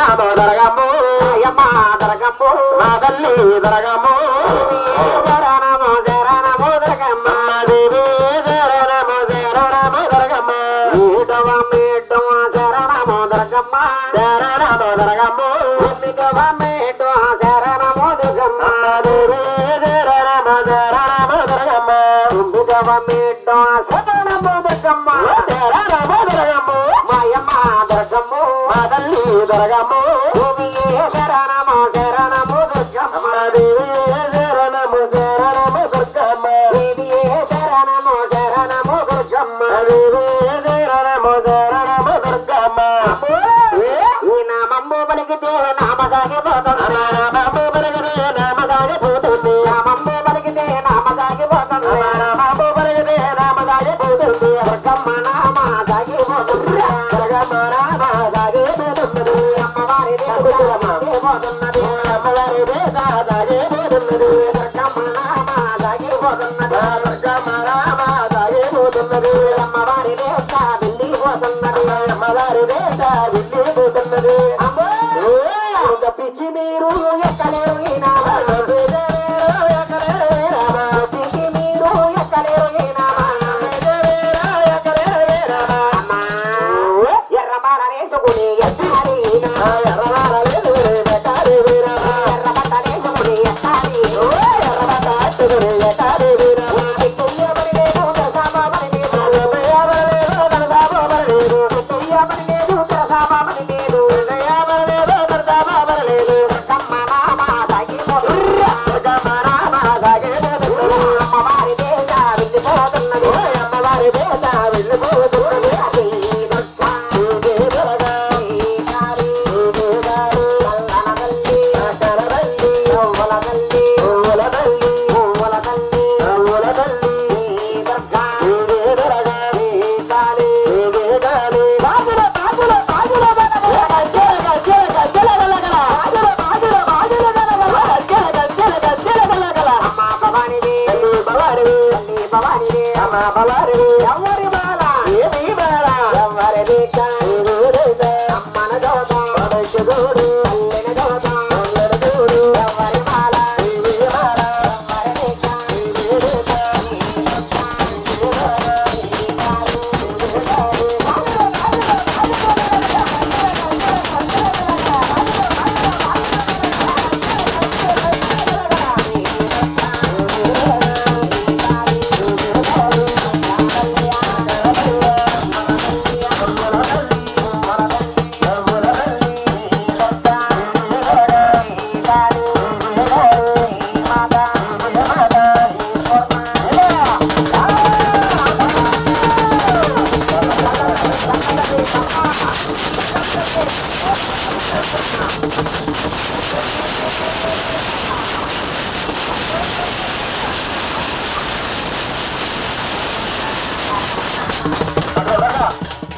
శరణము దరగము అయ్యమ్మ దరగము మా తల్లి దరగము శరణము శరణము దరగమ్మ దేవి శరణము శరణము దరగమ్మ మీటవ మీటవ శరణము దరగమ్మ శరణము దరగము మీటవ మీటవ శరణము దరగమ్మ దేవి శరణము శరణము దరగమ్మ మీటవ మీటవ శరణము దరగమ్మ శరణము దరగమ్మ మాయమ్మ దరగమ్మ మా తల్లి దరగమ్మ శరణము శరణము దుర్గమ్మ దేవి శరణము శరణము దుర్గమ్మ దేవి శరణము శరణము దుర్గమ్మ దేవి శరణము శరణము దుర్గమ్మ ఈ నామము పలికితే నామసాగిపోతుంది నామము పలికితే నామసాగిపోతుంది నామము పలికితే నామసాగిపోతుంది నామము పలికితే నామసాగిపోతుంది దుర్గమ్మ నామ సాగిపోతుంది దుర్గమ్మ నామ సాగిపోతుంది అమ్మవారి సాగిపోతున్నది అమ్మవారి సాగిపోతున్నది దుర్గమ్మ నామ సాగిపోతున్నది దుర్గమ్మ నామ సాగిపోతున్నది అమ్మవారి వెళ్ళిపోతున్నది అమ్మవారి వెళ్ళిపోతున్నది పిచ్చి మీరు ఎక్కలేరు ఈ నామ పిచ్చి మీరు ఎక్కలేరు ఈ నామ ఎర్రమాల వేసుకుని ఎత్తాలి ఎర్రమాల వేసుకుని ఎత్తాలి ఎర్రబట్ట వేసుకుని ఎత్తాలి ఎర్రబట్ట వేసుకుని ఎత్తాలి ఎవరి బాల ఏమి బాల ఎవరి అమ్మన చోట